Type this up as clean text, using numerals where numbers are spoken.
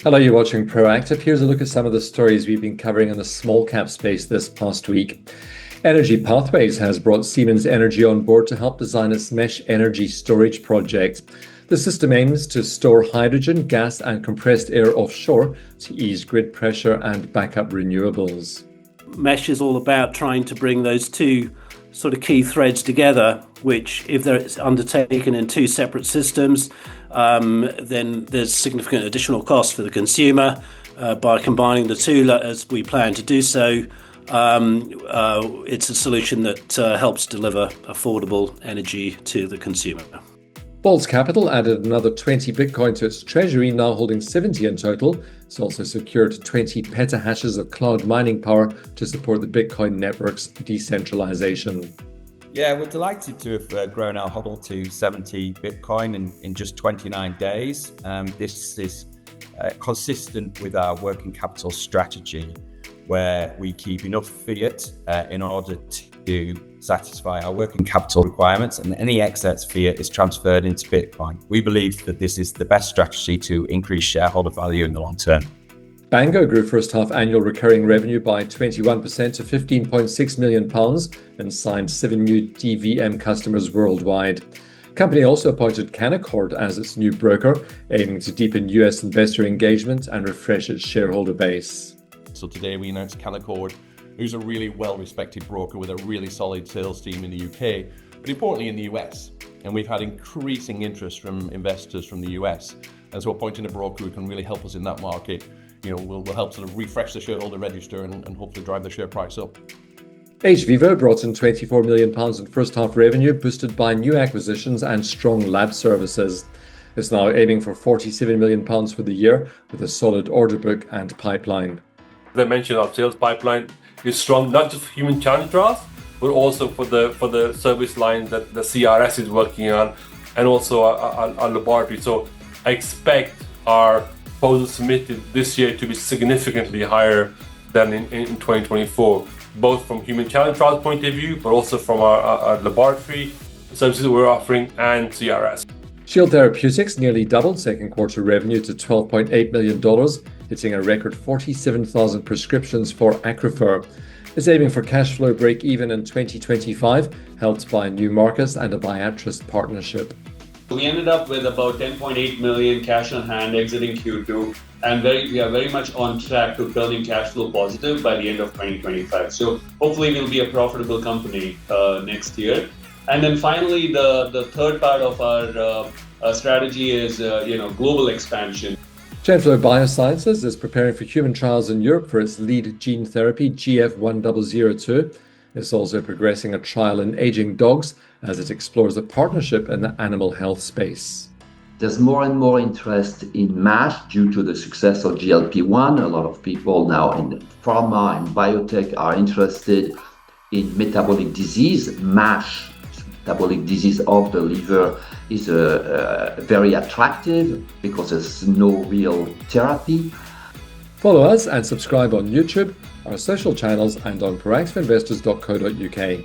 Hello, you're watching Proactive. Here's a look at some of the stories we've been covering in the small cap space this past week. Energy Pathways has brought Siemens Energy on board to help design its mesh energy storage project. The system aims to store hydrogen, gas, and compressed air offshore to ease grid pressure and backup renewables. Mesh is all about trying to bring those two sort of key threads together, which if they're undertaken in two separate systems, then there's significant additional cost for the consumer. By combining the two, as we plan to do so, it's a solution that helps deliver affordable energy to the consumer. Boltz Capital added another 20 Bitcoin to its treasury, now holding 70 in total. It's also secured 20 petahashes of cloud mining power to support the Bitcoin network's decentralization. Yeah, we're delighted to have grown our HODL to 70 Bitcoin in just 29 days. This is consistent with our working capital strategy, where we keep enough fiat in order to satisfy our working capital requirements, and any excess fiat is transferred into Bitcoin. We believe that this is the best strategy to increase shareholder value in the long term. Bango grew first half annual recurring revenue by 21% to £15.6 million and signed 7 new DVM customers worldwide. The company also appointed Canaccord as its new broker, aiming to deepen US investor engagement and refresh its shareholder base. So today we announced Canaccord, who's a really well-respected broker with a really solid sales team in the UK, but importantly in the US. And we've had increasing interest from investors from the US. And so appointing a broker who can really help us in that market, will help sort of refresh the shareholder register and hopefully drive the share price up. hVivo brought in £24 million in first half revenue, boosted by new acquisitions and strong lab services. It's now aiming for £47 million for the year, with a solid order book and pipeline. As I mentioned, our sales pipeline is strong, not just for human challenge trials, but also for the service lines that the CRS is working on, and also our laboratory. So I expect our proposals submitted this year to be significantly higher than in 2024, both from human challenge trials point of view, but also from our laboratory services that we're offering and CRS. Shield Therapeutics nearly doubled second quarter revenue to $12.8 million, hitting a record 47,000 prescriptions for Accrufer. It's aiming for cash flow break even in 2025, helped by new markets and a Viatris partnership. We ended up with about 10.8 million cash on hand exiting Q2, and we are very much on track to turning cash flow positive by the end of 2025. So hopefully we'll be a profitable company next year. And then finally, the third part of our strategy is global expansion. Genflow Biosciences is preparing for human trials in Europe for its lead gene therapy, GF1002. It's also progressing a trial in aging dogs as it explores a partnership in the animal health space. There's more and more interest in MASH due to the success of GLP-1. A lot of people now in pharma and biotech are interested in metabolic disease. MASH, metabolic disease of the liver, is very attractive because there's no real therapy. Follow us and subscribe on YouTube, our social channels, and on proactiveinvestors.co.uk.